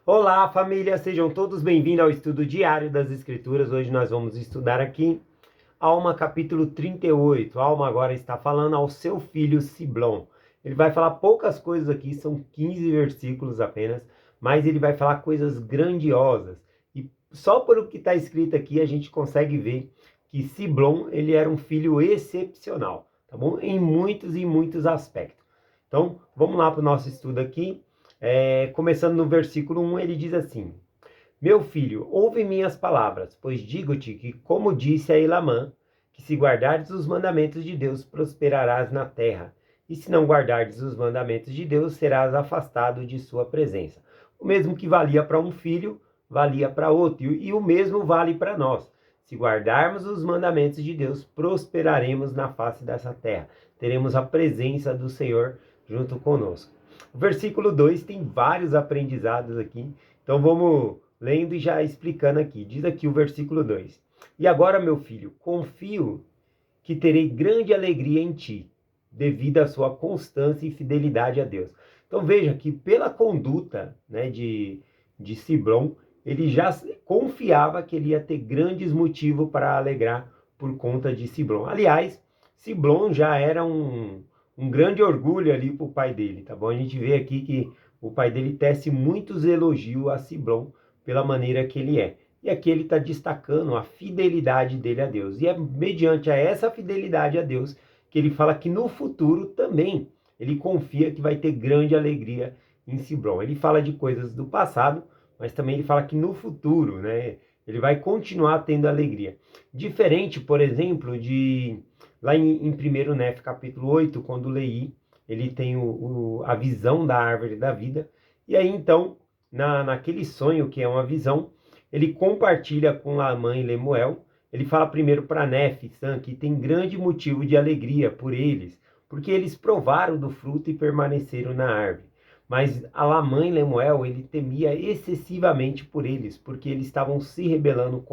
Olá, família, sejam todos bem-vindos ao estudo diário das Escrituras. Hoje nós vamos estudar aqui Alma capítulo 38. Alma agora está falando ao seu filho Siblom. Ele vai falar poucas coisas aqui, são 15 versículos apenas, mas ele vai falar coisas grandiosas. E só por o que está escrito aqui a gente consegue ver que Siblom, ele era um filho excepcional, tá bom? Em muitos e muitos aspectos. Então, vamos lá para o nosso estudo aqui. Começando no versículo 1, ele diz assim: Meu filho, ouve minhas palavras, pois digo-te que, como disse a Elamã, que se guardares os mandamentos de Deus, prosperarás na terra, e se não guardares os mandamentos de Deus, serás afastado de sua presença. O mesmo que valia para um filho, valia para outro, e o mesmo vale para nós. Se guardarmos os mandamentos de Deus, prosperaremos na face dessa terra. Teremos a presença do Senhor junto conosco. O versículo 2 tem vários aprendizados aqui, então vamos lendo e já explicando aqui. Diz aqui o versículo 2: E agora, meu filho, confio que terei grande alegria em ti, devido à sua constância e fidelidade a Deus. Então veja que pela conduta, né, de Siblom, ele já confiava que ele ia ter grandes motivos para alegrar por conta de Siblom. Aliás, Siblom já era um grande orgulho ali para o pai dele, tá bom? A gente vê aqui que o pai dele tece muitos elogios a Siblom pela maneira que ele é. E aqui ele está destacando a fidelidade dele a Deus. E é mediante a essa fidelidade a Deus que ele fala que no futuro também ele confia que vai ter grande alegria em Siblom. Ele fala de coisas do passado, mas também ele fala que no futuro, né, ele vai continuar tendo alegria. Diferente, por exemplo, de lá em 1 Nef, capítulo 8, quando Leí, ele tem a visão da árvore da vida. E aí, então, naquele sonho, que é uma visão, ele compartilha com Lamã e Lemuel. Ele fala primeiro para Nef e Sam que tem grande motivo de alegria por eles, porque eles provaram do fruto e permaneceram na árvore. Mas a Lamã e Lemuel, ele temia excessivamente por eles, porque eles estavam se rebelando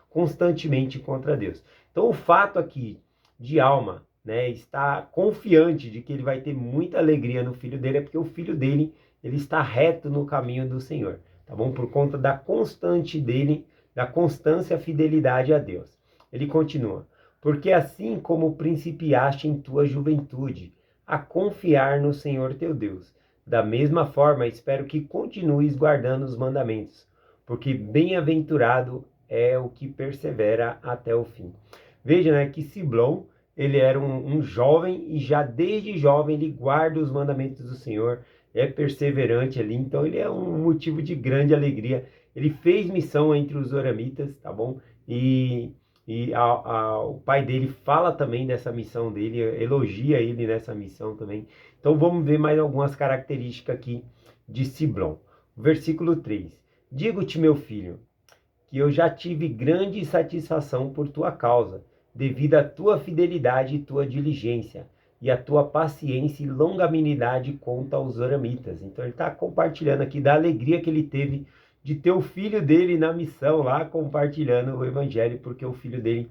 constantemente contra Deus. Então o fato aqui de Alma, né, está confiante de que ele vai ter muita alegria no filho dele, é porque o filho dele, ele está reto no caminho do Senhor, tá bom? Por conta da constante dele, da constância e fidelidade a Deus. Ele continua: porque assim como principiaste em tua juventude a confiar no Senhor teu Deus, da mesma forma espero que continues guardando os mandamentos, porque bem-aventurado é o que persevera até o fim. Veja, né, que Siblom, ele era um jovem, e já desde jovem ele guarda os mandamentos do Senhor, é perseverante ali, então ele é um motivo de grande alegria. Ele fez missão entre os oramitas, tá bom? O pai dele fala também dessa missão dele, elogia ele nessa missão também. Então vamos ver mais algumas características aqui de Siblom. Versículo 3: Digo-te, meu filho, que eu já tive grande satisfação por tua causa, devido à tua fidelidade e tua diligência, e à tua paciência e longanimidade contra os oramitas. Então ele está compartilhando aqui da alegria que ele teve de ter o filho dele na missão lá, compartilhando o evangelho, porque o filho dele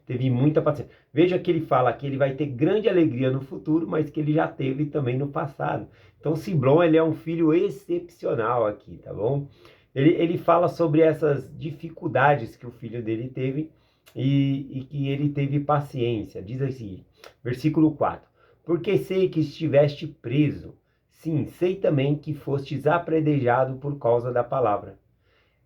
teve muita paciência. Veja que ele fala que ele vai ter grande alegria no futuro, mas que ele já teve também no passado. Então Siblom, ele é um filho excepcional aqui, tá bom? Ele fala sobre essas dificuldades que o filho dele teve e que ele teve paciência. Diz assim, versículo 4: Porque sei que estiveste preso, sim, sei também que fostes apredejado por causa da palavra,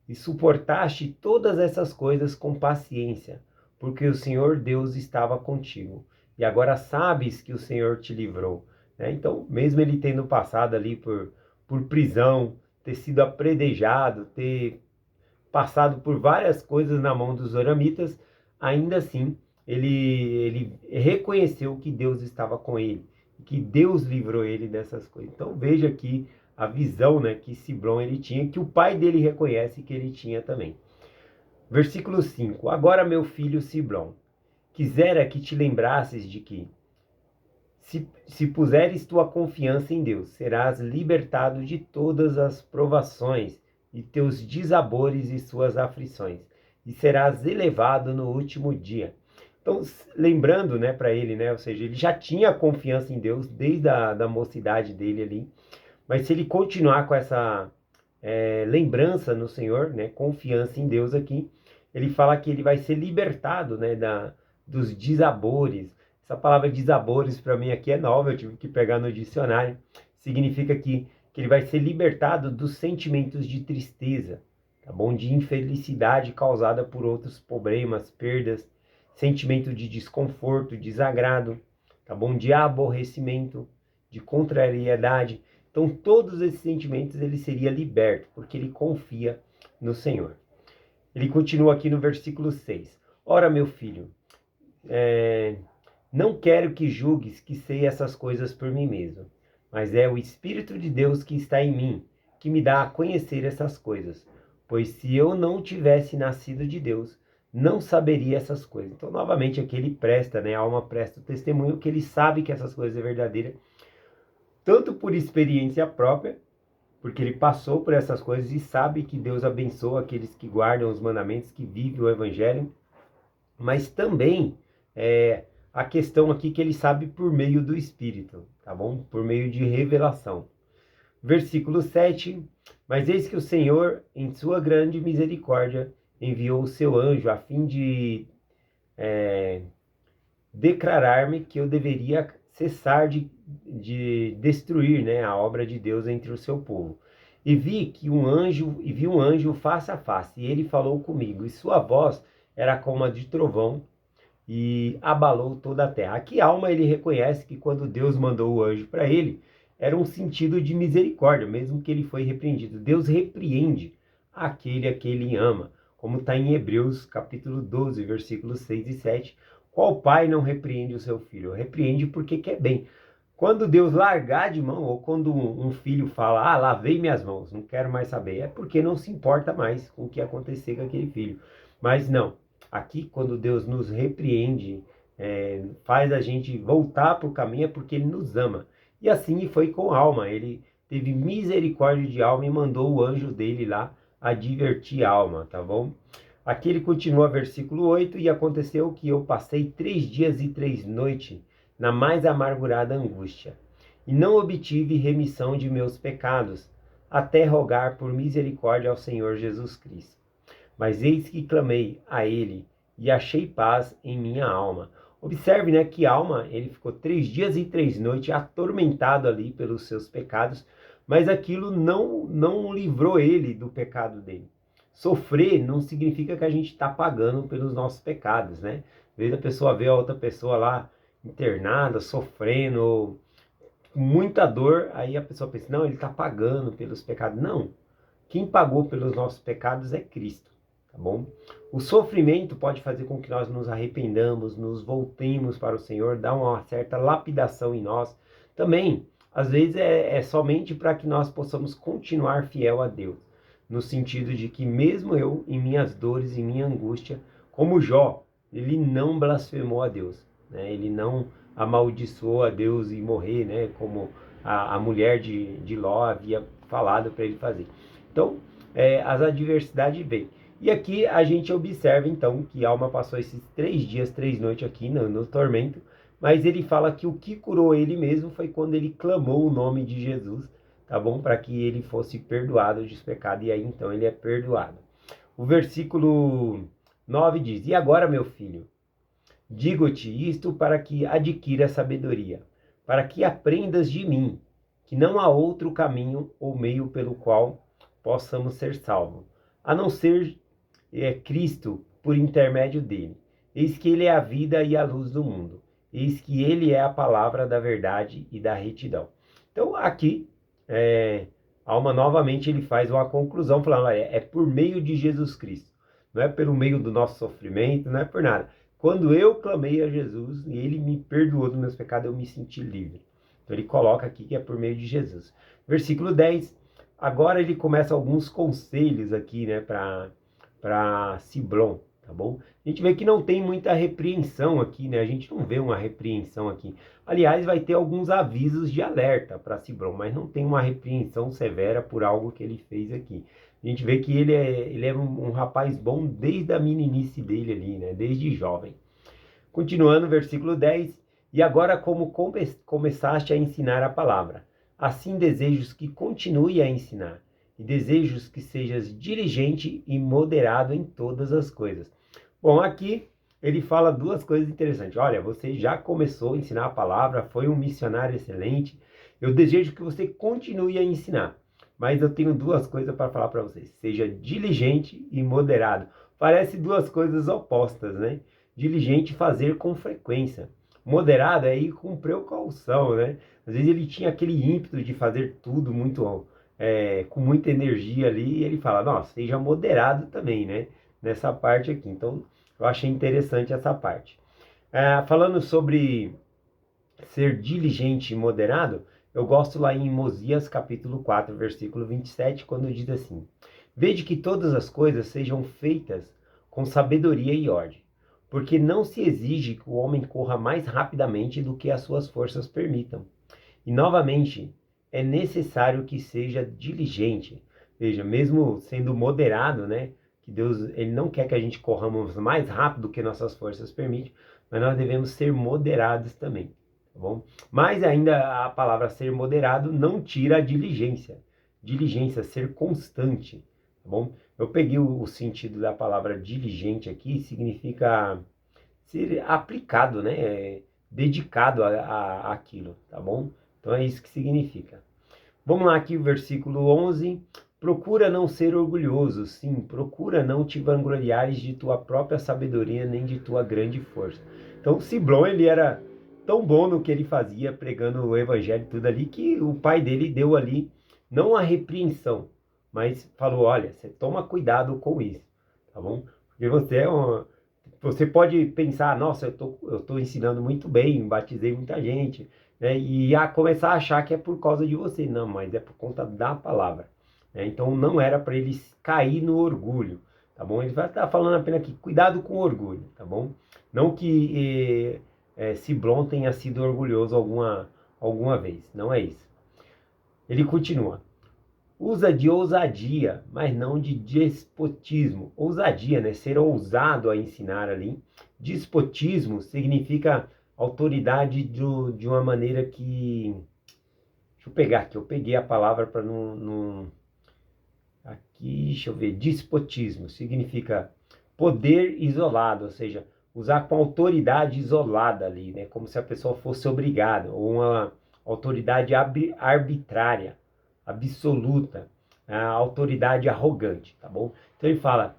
e suportaste todas essas coisas com paciência, porque o Senhor Deus estava contigo. E agora sabes que o Senhor te livrou. Né? Então, mesmo ele tendo passado ali por prisão, ter sido apredejado, ter passado por várias coisas na mão dos oramitas, ainda assim ele reconheceu que Deus estava com ele, que Deus livrou ele dessas coisas. Então veja aqui a visão, né, que Siblom ele tinha, que o pai dele reconhece que ele tinha também. Versículo 5: Agora, meu filho Siblom, quisera que te lembrasses de que, se puseres tua confiança em Deus, serás libertado de todas as provações e teus dissabores e suas aflições, e serás elevado no último dia. Então, lembrando, né, para ele, né, ou seja, ele já tinha confiança em Deus desde a da mocidade dele ali, mas se ele continuar lembrança no Senhor, né, confiança em Deus aqui. Ele fala que ele vai ser libertado, né, dos dissabores. Essa palavra dissabores para mim aqui é nova, eu tive que pegar no dicionário. Significa que ele vai ser libertado dos sentimentos de tristeza, tá bom? De infelicidade causada por outros problemas, perdas, sentimento de desconforto, desagrado, tá bom? De aborrecimento, de contrariedade. Então, todos esses sentimentos ele seria liberto, porque ele confia no Senhor. Ele continua aqui no versículo 6. Ora, meu filho, não quero que julgues que sei essas coisas por mim mesmo, mas é o Espírito de Deus que está em mim, que me dá a conhecer essas coisas. Pois se eu não tivesse nascido de Deus, não saberia essas coisas. Então, novamente, aqui ele presta, né? A alma presta o testemunho que ele sabe que essas coisas é verdadeira, tanto por experiência própria, porque ele passou por essas coisas e sabe que Deus abençoa aqueles que guardam os mandamentos, que vivem o Evangelho, mas também a questão aqui que ele sabe por meio do Espírito, tá bom? Por meio de revelação. Versículo 7, mas eis que o Senhor, em sua grande misericórdia, enviou o seu anjo a fim de declarar-me que eu deveria cessar de destruir, né, a obra de Deus entre o seu povo. E vi um anjo face a face, e ele falou comigo, e sua voz era como a de trovão, e abalou toda a terra. Aqui Alma ele reconhece que quando Deus mandou o anjo para ele, era um sentido de misericórdia, mesmo que ele foi repreendido. Deus repreende aquele a que ele ama, como está em Hebreus capítulo 12, versículos 6 e 7. Qual pai não repreende o seu filho? Repreende porque quer bem. Quando Deus largar de mão, ou quando um filho fala, lavei minhas mãos, não quero mais saber, é porque não se importa mais com o que acontecer com aquele filho. Mas não, aqui quando Deus nos repreende, faz a gente voltar para o caminho, é porque Ele nos ama. E assim foi com Alma, ele teve misericórdia de Alma e mandou o anjo dele lá advertir Alma, tá bom? Aqui ele continua, versículo 8, e aconteceu que eu passei 3 dias e 3 noites na mais amargurada angústia, e não obtive remissão de meus pecados, até rogar por misericórdia ao Senhor Jesus Cristo. Mas eis que clamei a Ele, e achei paz em minha alma. Observe, né, que Alma, ele ficou 3 dias e 3 noites atormentado ali pelos seus pecados, mas aquilo não livrou ele do pecado dele. Sofrer não significa que a gente está pagando pelos nossos pecados, né? Às vezes a pessoa vê a outra pessoa lá internada, sofrendo, com muita dor, aí a pessoa pensa, não, ele está pagando pelos pecados. Não, quem pagou pelos nossos pecados é Cristo, tá bom? O sofrimento pode fazer com que nós nos arrependamos, nos voltemos para o Senhor, dá uma certa lapidação em nós. Também, às vezes, é somente para que nós possamos continuar fiel a Deus, no sentido de que mesmo eu, em minhas dores, em minha angústia, como Jó, ele não blasfemou a Deus, né? Ele não amaldiçoou a Deus e morrer, né? Como a mulher de Ló havia falado para ele fazer. Então, as adversidades vêm. E aqui a gente observa, então, que Alma passou esses 3 dias, 3 noites aqui no tormento, mas ele fala que o que curou ele mesmo foi quando ele clamou o nome de Jesus, tá bom? Para que ele fosse perdoado dos pecados, e aí então ele é perdoado. O versículo 9 diz, e agora, meu filho, digo-te isto para que adquira sabedoria, para que aprendas de mim, que não há outro caminho ou meio pelo qual possamos ser salvos, a não ser Cristo por intermédio dele. Eis que ele é a vida e a luz do mundo. Eis que ele é a palavra da verdade e da retidão. Então aqui, Alma novamente ele faz uma conclusão, falando, é por meio de Jesus Cristo. Não é pelo meio do nosso sofrimento, não é por nada. Quando eu clamei a Jesus e ele me perdoou dos meus pecados, eu me senti livre. Então ele coloca aqui que é por meio de Jesus. Versículo 10, agora ele começa alguns conselhos aqui, né, para Siblom, tá bom? A gente vê que não tem muita repreensão aqui, né? A gente não vê uma repreensão aqui. Aliás, vai ter alguns avisos de alerta para Siblom, mas não tem uma repreensão severa por algo que ele fez aqui. A gente vê que ele é um rapaz bom desde a meninice dele ali, né? Desde jovem. Continuando, versículo 10. E agora, como começaste a ensinar a palavra, assim desejo que continue a ensinar. e desejos que sejas diligente e moderado em todas as coisas. Bom, aqui ele fala duas coisas interessantes. Olha, você já começou a ensinar a palavra, foi um missionário excelente. Eu desejo que você continue a ensinar. Mas eu tenho duas coisas para falar para vocês. Seja diligente e moderado. Parece duas coisas opostas, né? Diligente, fazer com frequência. Moderado é ir com precaução, né? Às vezes ele tinha aquele ímpeto de fazer tudo muito, com muita energia ali. E ele fala, nossa, seja moderado também, né? Nessa parte aqui. Então, eu achei interessante essa parte. Falando sobre ser diligente e moderado, eu gosto lá em Mosias capítulo 4, versículo 27, quando diz assim: Vede que todas as coisas sejam feitas com sabedoria e ordem, porque não se exige que o homem corra mais rapidamente do que as suas forças permitam. E novamente, é necessário que seja diligente. Veja, mesmo sendo moderado, né? Que Deus, ele não quer que a gente corramos mais rápido do que nossas forças permitem, mas nós devemos ser moderados também, tá bom? Mas ainda a palavra ser moderado não tira a diligência. Diligência, ser constante, tá bom? Eu peguei o sentido da palavra diligente aqui, significa ser aplicado, né? Dedicado àquilo, tá bom? Então é isso que significa. Vamos lá aqui, o versículo 11. Procura não ser orgulhoso, sim, procura não te vangloriares de tua própria sabedoria, nem de tua grande força. Então, Siblon, ele era tão bom no que ele fazia, pregando o evangelho e tudo ali, que o pai dele deu ali, não a repreensão, mas falou, olha, você toma cuidado com isso, tá bom? Porque você pode pensar, nossa, eu tô ensinando muito bem, batizei muita gente, né? E começar a achar que é por causa de você. Não, mas é por conta da palavra, né? Então não era para eles cair no orgulho, tá bom? Ele vai estar falando apenas aqui, cuidado com o orgulho, tá bom? Não que Siblon tenha sido orgulhoso alguma vez, não é isso. Ele continua. Usa de ousadia, mas não de despotismo. Ousadia, né? Ser ousado a ensinar ali. Despotismo significa autoridade de uma maneira que... Deixa eu pegar aqui. Eu peguei a palavra para não... Aqui, deixa eu ver. Despotismo significa poder isolado, ou seja, usar com autoridade isolada ali, né? Como se a pessoa fosse obrigada, ou uma autoridade arbitrária, absoluta, a autoridade arrogante, tá bom? Então ele fala,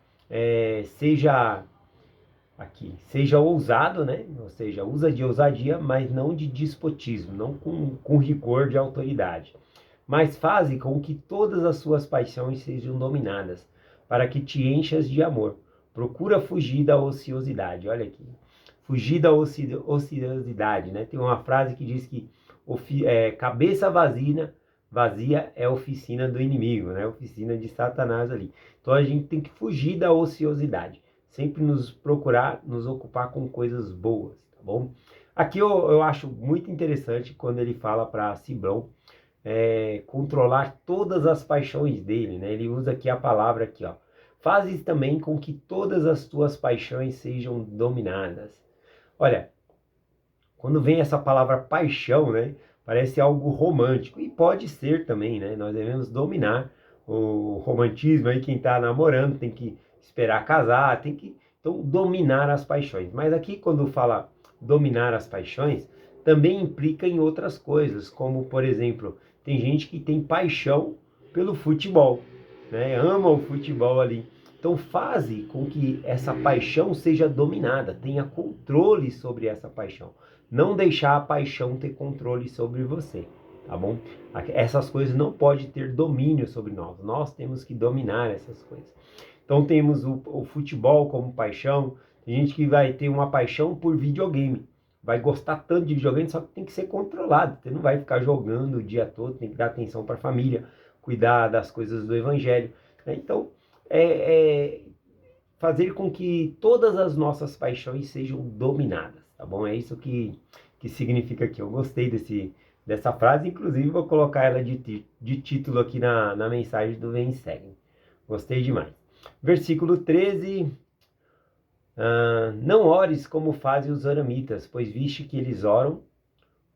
seja ousado, né? Ou seja, usa de ousadia, mas não de despotismo, não com rigor de autoridade. Mas faze com que todas as suas paixões sejam dominadas, para que te enchas de amor. Procura fugir da ociosidade. Olha aqui. Fugir da ociosidade, né? Tem uma frase que diz que cabeça vazia é oficina do inimigo, né? Oficina de Satanás ali. Então a gente tem que fugir da ociosidade. Sempre procurar nos ocupar com coisas boas, tá bom? Aqui eu acho muito interessante quando ele fala para Siblon controlar todas as paixões dele, né? Ele usa aqui a palavra aqui, ó. Fazes também com que todas as tuas paixões sejam dominadas. Olha, quando vem essa palavra paixão, né? Parece algo romântico. E pode ser também, né? Nós devemos dominar o romantismo aí. Quem está namorando tem que esperar casar, tem que, então, dominar as paixões. Mas aqui, quando fala dominar as paixões, também implica em outras coisas, como, por exemplo, tem gente que tem paixão pelo futebol, né? Ama o futebol ali. Então, faze com que essa paixão seja dominada, tenha controle sobre essa paixão. Não deixar a paixão ter controle sobre você, tá bom? Essas coisas não podem ter domínio sobre nós. Nós temos que dominar essas coisas. Então, temos o futebol como paixão. Tem gente que vai ter uma paixão por videogame. Vai gostar tanto de videogame, só que tem que ser controlado. Você não vai ficar jogando o dia todo, tem que dar atenção para a família, cuidar das coisas do evangelho, né? Então, fazer com que todas as nossas paixões sejam dominadas, tá bom? É isso que significa aqui. Eu gostei dessa frase, inclusive vou colocar ela de título aqui na mensagem do Vem e Segue. Gostei demais. Versículo 13. Não ores como fazem os aramitas, pois viste que eles oram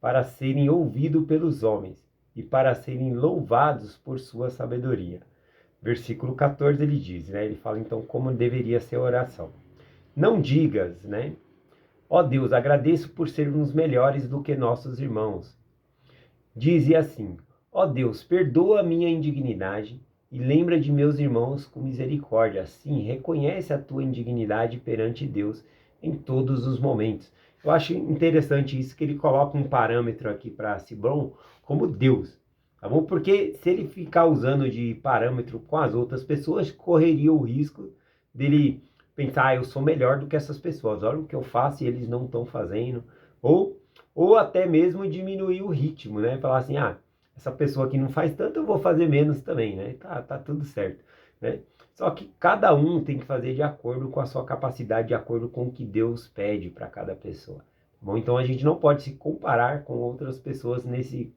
para serem ouvidos pelos homens e para serem louvados por sua sabedoria. versículo 14 ele diz, né? Ele fala então como deveria ser a oração. Não digas, né? Ó Deus, agradeço por sermos melhores do que nossos irmãos. Dize assim, ó Deus, perdoa a minha indignidade e lembra de meus irmãos com misericórdia. Assim, reconhece a tua indignidade perante Deus em todos os momentos. Eu acho interessante isso, que ele coloca um parâmetro aqui para Siblom como Deus, tá bom? Porque se ele ficar usando de parâmetro com as outras pessoas, correria o risco dele pensar, eu sou melhor do que essas pessoas, olha o que eu faço e eles não estão fazendo, ou até mesmo diminuir o ritmo, né? Falar assim, essa pessoa que não faz tanto, eu vou fazer menos também, né? Tá tudo certo, né? Só que cada um tem que fazer de acordo com a sua capacidade, de acordo com o que Deus pede para cada pessoa. Tá bom? Então a gente não pode se comparar com outras pessoas nesse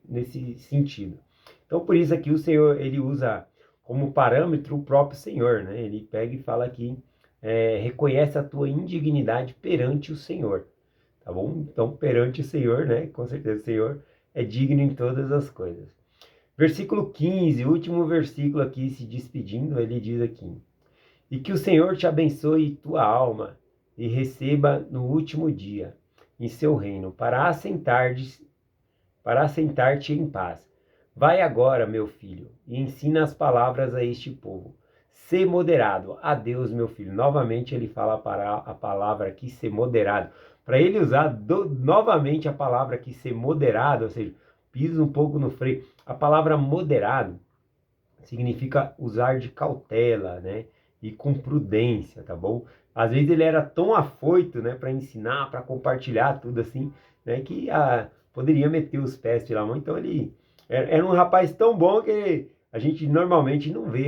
sentido. Então por isso aqui o Senhor, ele usa como parâmetro o próprio Senhor, né? Ele pega e fala aqui, reconhece a tua indignidade perante o Senhor. Tá bom? Então, perante o Senhor, né? Com certeza o Senhor é digno em todas as coisas. Versículo 15, último versículo aqui, se despedindo, ele diz aqui: E que o Senhor te abençoe tua alma e receba no último dia em seu reino, para assentar-te em paz. Vai agora, meu filho, e ensina as palavras a este povo. Ser moderado. Adeus, meu filho. Novamente ele fala para a palavra aqui, ser moderado. Para ele usar novamente a palavra aqui, ser moderado, ou seja, pisa um pouco no freio. A palavra moderado significa usar de cautela, né? E com prudência, tá bom? Às vezes ele era tão afoito, né, para ensinar, para compartilhar tudo assim, né, que poderia meter os pés pela mão. Então ele era um rapaz tão bom que a gente normalmente não vê.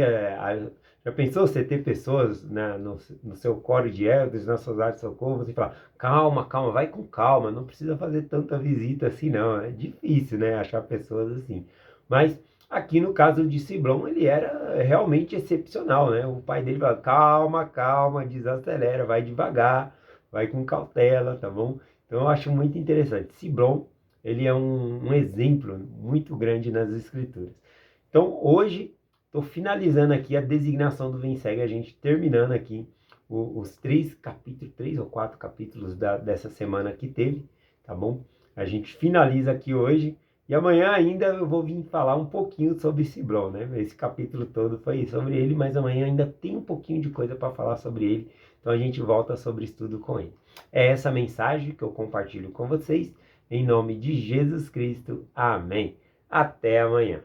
Já pensou você ter pessoas, né, no seu coro de elders, na sua área de socorro, você fala, calma, calma, vai com calma, não precisa fazer tanta visita assim não. É difícil, né, achar pessoas assim. Mas aqui no caso de Siblom, ele era realmente excepcional, né? O pai dele falava, calma, calma, desacelera, vai devagar, vai com cautela, tá bom? Então eu acho muito interessante. Siblom, ele é um exemplo muito grande nas escrituras. Então hoje, estou finalizando aqui a designação do Vem Segue, a gente terminando aqui os 3 ou 4 capítulos dessa semana que teve, tá bom? A gente finaliza aqui hoje. E amanhã ainda eu vou vir falar um pouquinho sobre Siblom, né? Esse capítulo todo foi sobre ele, mas amanhã ainda tem um pouquinho de coisa para falar sobre ele. Então a gente volta sobre estudo com ele. É essa mensagem que eu compartilho com vocês. Em nome de Jesus Cristo. Amém. Até amanhã.